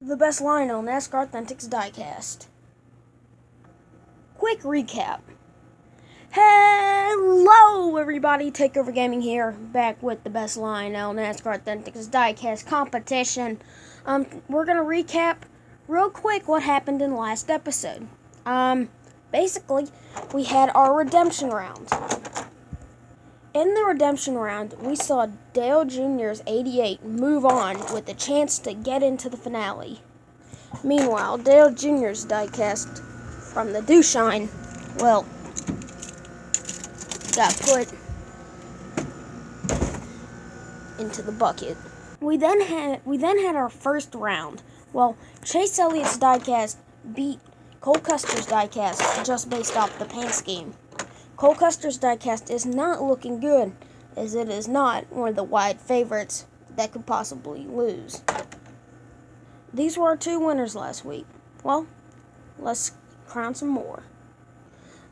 The best Lionel, Nascar Authentics Diecast. Quick recap. Hello everybody, Takeover Gaming here, back with the best Lionel, Nascar Authentics Diecast competition. We're gonna recap real quick what happened in the last episode. Basically, we had our redemption round. In the redemption round, we saw Dale Jr.'s 88 move on with a chance to get into the finale. Meanwhile, Dale Jr.'s diecast from the Dewshine, well, got put into the bucket. We then had our first round. Well, Chase Elliott's diecast beat Cole Custer's diecast just based off the paint scheme. Cole Custer's diecast is not looking good, as it is not one of the wide favorites that could possibly lose. These were our two winners last week. Well, let's crown some more.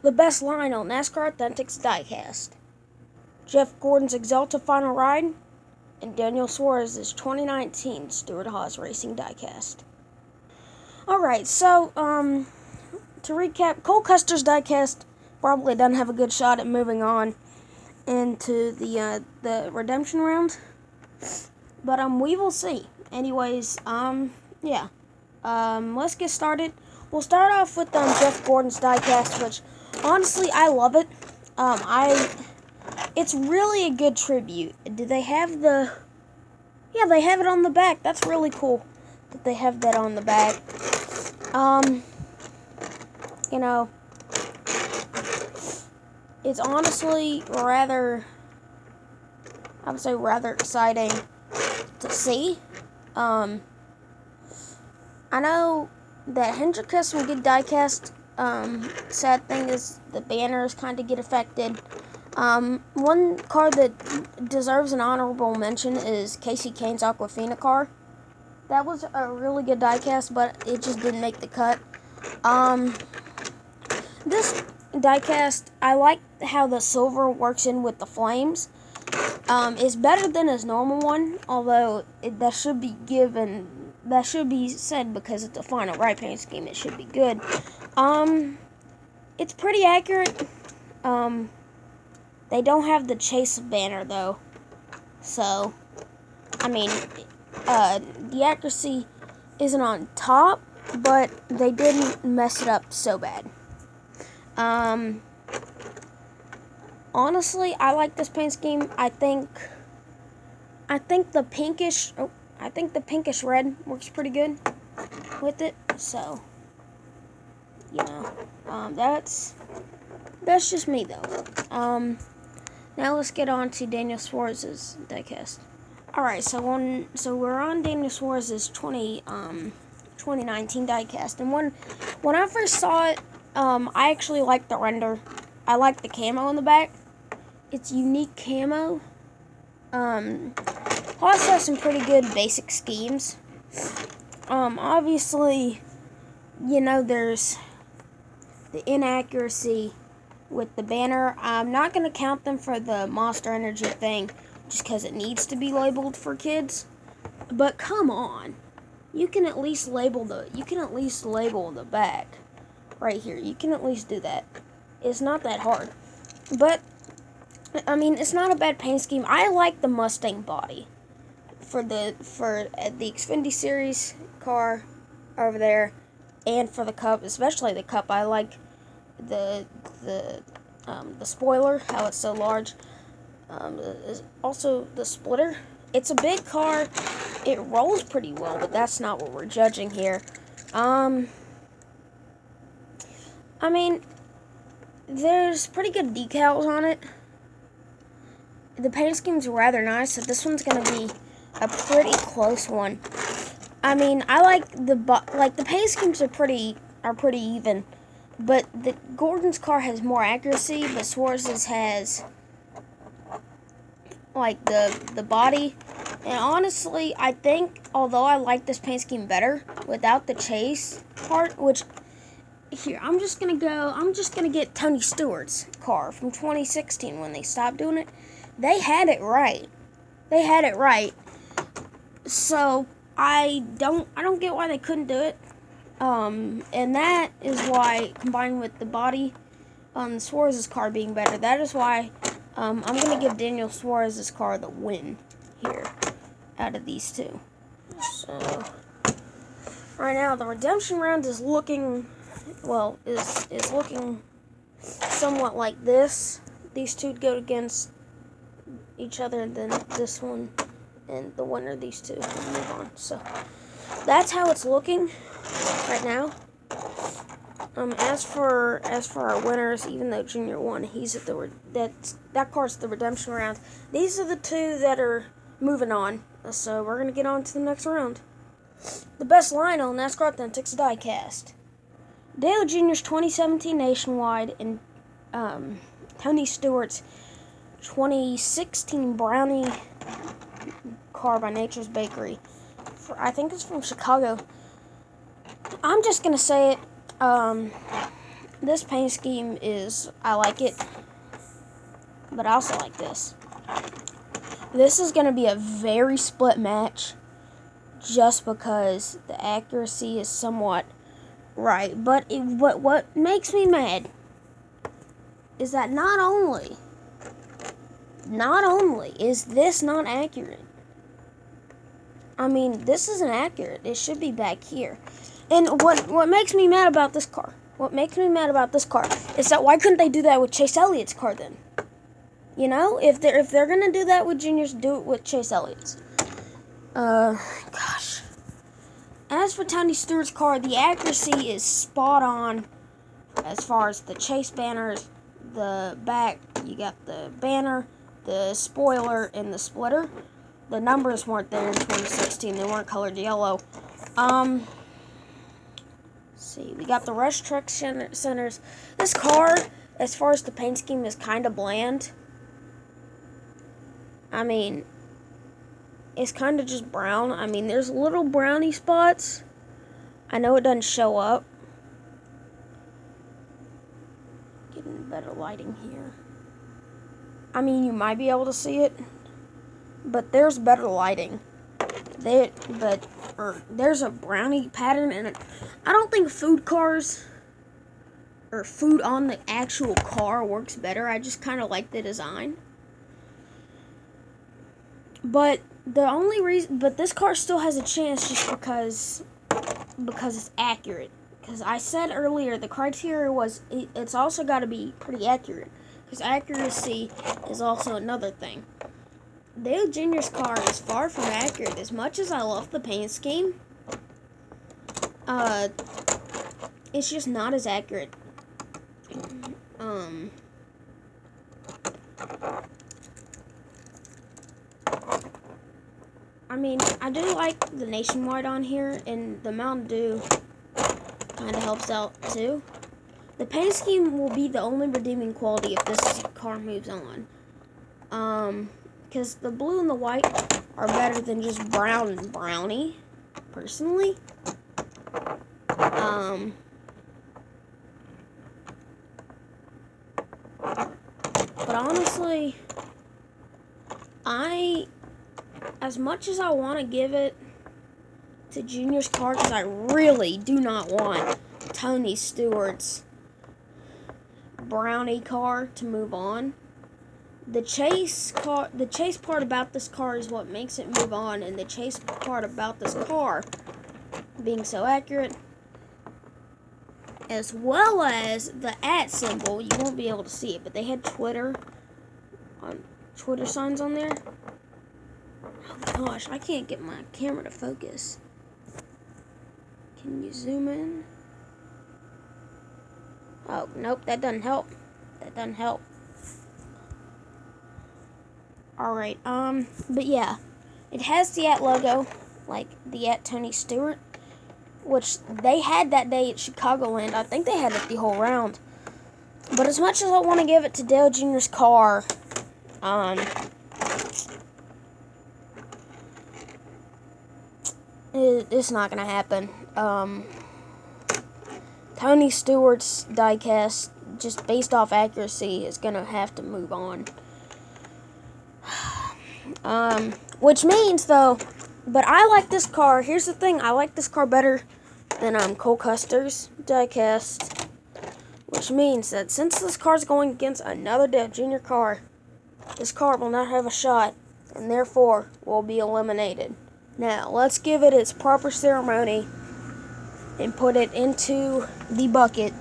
The best Lionel, Nascar Authentics Diecast. Jeff Gordon's Exalta Final Ride, and Daniel Suarez's 2019 Stewart Racing Diecast. Alright, so, to recap, Cole Custer's diecast probably doesn't have a good shot at moving on into the redemption round, but we will see. Anyways, yeah, let's get started. We'll start off with Jeff Gordon's diecast, which honestly I love it. It's really a good tribute. Do they have yeah, they have it on the back. That's really cool that they have that on the back. You know, it's honestly rather exciting to see. I know that Hendrick has some good diecast. Sad thing is the banners kind of get affected. One card that deserves an honorable mention is Casey Kane's Aquafina car. That was a really good diecast, but it just didn't make the cut. This diecast, I like how the silver works in with the flames. It's better than his normal one, although that should be said because it's a final right paint scheme. It should be good. It's pretty accurate. They don't have the Chase banner though, so I mean, the accuracy isn't on top, but they didn't mess it up so bad. Honestly, I like this paint scheme. I think the pinkish red works pretty good with it. So, you know, that's just me though. Now let's get on to Daniel Suarez's diecast. All right, so we're on Daniel Suarez's 2019 diecast, and when I first saw it, I actually liked the render. I like the camo in the back. It's unique camo. Also has some pretty good basic schemes. Obviously, you know, there's the inaccuracy with the banner. I'm not going to count them for the Monster Energy thing, just because it needs to be labeled for kids. But come on. You can at least label the back right here. You can at least do that. It's not that hard. But I mean, it's not a bad paint scheme. I like the Mustang body for the Xfinity Series car over there, and for the Cup, especially the Cup. I like the spoiler, how it's so large. Also the splitter. It's a big car. It rolls pretty well, but that's not what we're judging here. I mean, there's pretty good decals on it. The paint scheme's rather nice, so this one's gonna be a pretty close one. I mean, I like the paint schemes are pretty even, but the Gordon's car has more accuracy, but Suarez's has like the body. And honestly, I think although I like this paint scheme better without the Chase part, which here I'm just gonna get Tony Stewart's car from 2016 when they stopped doing it. They had it right. So I don't get why they couldn't do it. And that is why, combined with the body on Suarez's car being better, that is why I'm going to give Daniel Suarez's car the win here out of these two. So, right now, the redemption round is looking, well, is looking somewhat like this. These two go against each other, and then this one, and the winner of these two will move on. So, that's how it's looking right now. As for our winners, even though Junior won, he's at that card's the redemption round. These are the two that are moving on. So we're gonna get on to the next round. The best Lionel NASCAR Authentics Diecast. Dale Jr.'s 2017 Nationwide and Tony Stewart's 2016 Brownie car by Nature's Bakery. I think it's from Chicago. I'm just gonna say it. This paint scheme I like it, but I also like this. This is gonna be a very split match, just because the accuracy is somewhat right. But what makes me mad is that not only is this not accurate, I mean, this isn't accurate. It should be back here. And what makes me mad about this car? What makes me mad about this car is that why couldn't they do that with Chase Elliott's car then? You know, if they're gonna do that with Juniors, do it with Chase Elliott's. Gosh. As for Tony Stewart's car, the accuracy is spot on as far as the chase banners, the back. You got the banner, the spoiler, and the splitter. The numbers weren't there in 2016. They weren't colored yellow. See, we got the rush truck centers. This car, as far as the paint scheme, is kind of bland. I mean, it's kind of just brown. I mean, there's little brownie spots. I know it doesn't show up. Getting better lighting here. I mean, you might be able to see it, but there's better lighting. There's a brownie pattern in it. I don't think food cars or food on the actual car works better. I just kind of like the design. But this car still has a chance just because it's accurate. Because I said earlier the criteria was it's also got to be pretty accurate. Because accuracy is also another thing. Dale Jr.'s car is far from accurate. As much as I love the paint scheme, it's just not as accurate. I mean, I do like the Nationwide on here, and the Mountain Dew kind of helps out too. The paint scheme will be the only redeeming quality if this car moves on. Because the blue and the white are better than just brown and brownie, personally. But honestly, as much as I want to give it to Junior's car, because I really do not want Tony Stewart's brownie car to move on. The chase part about this car is what makes it move on, and the chase part about this car being so accurate, as well as the @ symbol. You won't be able to see it, but they had Twitter signs on there. Oh gosh, I can't get my camera to focus. Can you zoom in? Oh, nope, that doesn't help. That doesn't help. Alright, but yeah. It has the @ logo, like the @ Tony Stewart, which they had that day at Chicagoland. I think they had it the whole round. But as much as I want to give it to Dale Jr.'s car, it's not going to happen. Tony Stewart's diecast, just based off accuracy, is going to have to move on. Which means, though, But I like this car. Here's the thing. I like this car better than Cole Custer's Diecast. Which means that since this car is going against another Dev Jr. car, this car will not have a shot, and therefore will be eliminated. Now, let's give it its proper ceremony and put it into the bucket.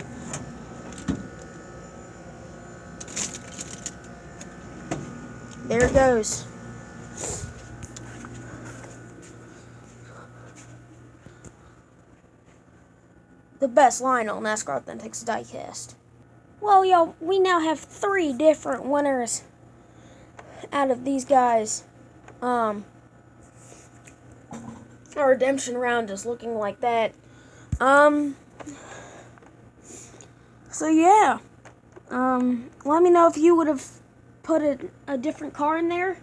There it goes. The best Lionel Nascar Authentics Diecast. Well, y'all, we now have 3 different winners out of these guys. Our redemption round is looking like that. So yeah. Let me know if you would have put a different car in there.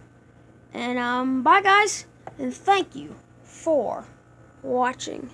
And bye guys, and thank you for watching.